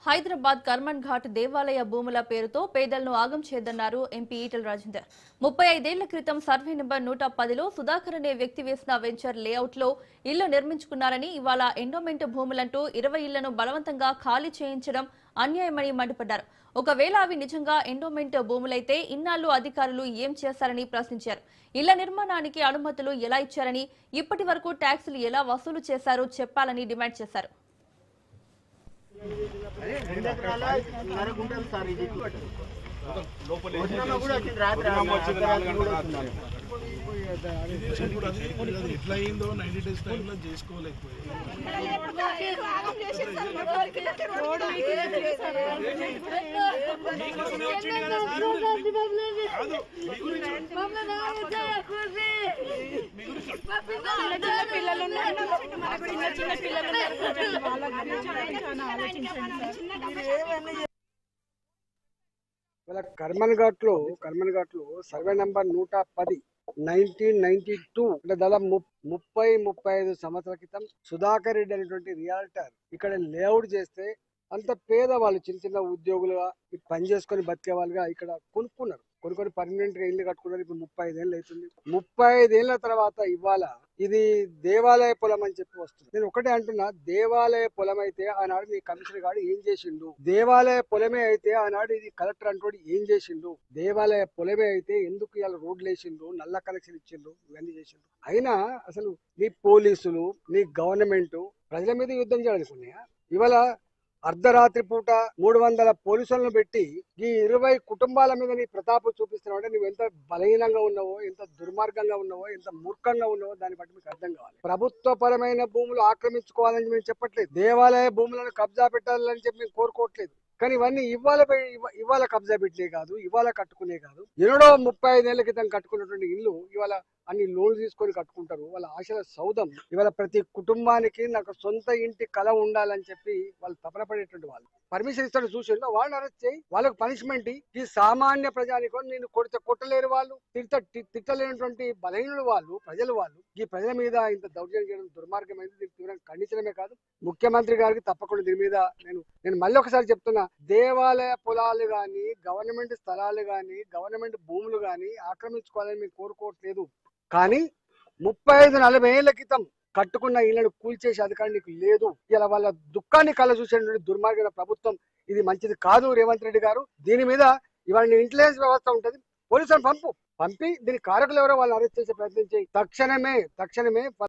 హైదరాబాద్ కర్మన్ ఘాట్ దేవాలయ భూముల పేరుతో పేదలను ఆగం చేద్దన్నారు ఎంపీ ఈటెల రాజేందర్. 35 ఏళ్ల క్రితం సర్వే నెంబర్ 110లో సుధాకర్ అనే వ్యక్తి వేసిన వెంచర్ లేఅవుట్లో ఇల్లు నిర్మించుకున్నారని, ఇవాళ ఎండోమెంట్ భూములంటూ 20 ఇళ్లను బలవంతంగా ఖాళీ చేయించడం అన్యాయమని మండిపడ్డారు. ఒకవేళ అవి నిజంగా ఎండోమెంట్ భూములైతే ఇన్నాళ్లు అధికారులు ఏం చేశారని ప్రశ్నించారు. ఇళ్ల నిర్మాణానికి అనుమతులు ఎలా ఇచ్చారని, ఇప్పటి వరకు ట్యాక్సులు ఎలా వసూలు చేశారో చెప్పాలని డిమాండ్ చేశారు. ఎట్లా అయిందో 90 days టైంలో చేసుకోలేకపోయింది. కర్మన్ ఘాట్ లో సర్వే నంబర్ 110 1992 అంటే దాదాపు 35 సంవత్సరాల క్రితం సుధాకర్ రెడ్డి అనేటువంటి రియాల్టర్ ఇక్కడ లేఅవుట్ చేస్తే అంత పేదవాళ్ళు చిన్న చిన్న ఉద్యోగులుగా పని చేసుకొని బతికే వాళ్ళుగా ఇక్కడ కొనుక్కున్నారు. కొన్ని పర్మనెంట్ గా ఇల్లు కట్టుకున్నారు. ఇప్పుడు 35 ఏళ్ళు అవుతుంది. 35 ఏళ్ల తర్వాత ఇవాళ ఇది దేవాలయ పొలం అని చెప్పి వస్తుంది. నేను ఒకటే అంటున్నా, దేవాలయ పొలం అయితే ఆనాడు నీ కమిషనర్ గారు ఏం చేసిండు? దేవాలయ పొలమే అయితే ఆనాడు ఇది కలెక్టర్ అంటోడు ఏం చేసిండు? దేవాలయ పొలమే అయితే ఎందుకు ఇలా రోడ్లు వేసిండు, నల్ల కనెక్షన్ ఇచ్చిండు, ఇవన్నీ చేసిండు? అయినా అసలు నీ పోలీసులు, నీ గవర్నమెంట్ ప్రజల మీద యుద్ధం చేయాలనుకున్నాయా? ఇవాళ అర్ధరాత్రి పూట 300 పోలీసులను పెట్టి ఈ 20 కుటుంబాల మీద నీ ప్రతాపం చూపిస్తున్నావు అంటే నువ్వు ఎంత బలహీనంగా ఉన్నావో, ఎంత దుర్మార్గంగా ఉన్నావో, ఎంత మూర్ఖంగా ఉన్నావో దాన్ని బట్టి మీకు అర్థం కావాలి. ప్రభుత్వ పరమైన భూములు ఆక్రమించుకోవాలని మేము చెప్పట్లేదు, దేవాలయ భూములను కబ్జా పెట్టాలని చెప్పి మేము కోరుకోవట్లేదు. కానీ ఇవన్నీ ఇవాళ కబ్జా పెట్టలే కాదు, ఇవాళ కట్టుకునే కాదు, ఎన్నడో 35 ఏళ్ల క్రితం కట్టుకున్నటువంటి ఇల్లు ఇవాళ అన్ని లోన్లు తీసుకొని కట్టుకుంటారు. వాళ్ళ ఆశల సౌధం. ఇవాళ ప్రతి కుటుంబానికి నాకు సొంత ఇంటి కళ ఉండాలని చెప్పి వాళ్ళు తపన పడేటువంటి వాళ్ళు పర్మిషన్ ఇస్తాడు చూసి వాళ్ళని అరెస్ట్ చేయి, వాళ్ళకు పనిష్మెంట్. ఈ సామాన్య ప్రజానికో నేను కొట్టలేరు వాళ్ళు, తిట్టలేనటువంటి బలహీనులు వాళ్ళు, ప్రజలు వాళ్ళు. ఈ ప్రజల మీద ఇంత దౌర్జన్యం చేయడం దుర్మార్గమైంది. దీనికి తీవ్రంగా ఖండించడమే కాదు, ముఖ్యమంత్రి గారికి తప్పకుండా దీని మీద నేను మళ్ళీ ఒకసారి చెప్తున్నా, దేవాలయ పొలాలు గాని, గవర్నమెంట్ స్థలాలు గాని, గవర్నమెంట్ భూములు గాని ఆక్రమించుకోవాలని మేము కోరుకోవట్లేదు. కానీ 35-40 ఏళ్ల క్రితం కట్టుకున్న ఇళ్లను కూల్చేసే అధికారం నీకు లేదు. ఇలా వాళ్ళ దుఃఖాన్ని కళ్ళ చూసేటువంటి దుర్మార్గమైన ప్రభుత్వం ఇది మంచిది కాదు. రేవంత్ రెడ్డి గారు దీని మీద ఇవాళ ఇంటెలిజెన్స్ వ్యవస్థ ఉంటుంది, పోలీసులను పంపి దీని కారకులు ఎవరో వాళ్ళని అరెస్ట్ చేసే ప్రయత్నం చేయి. తక్షణమే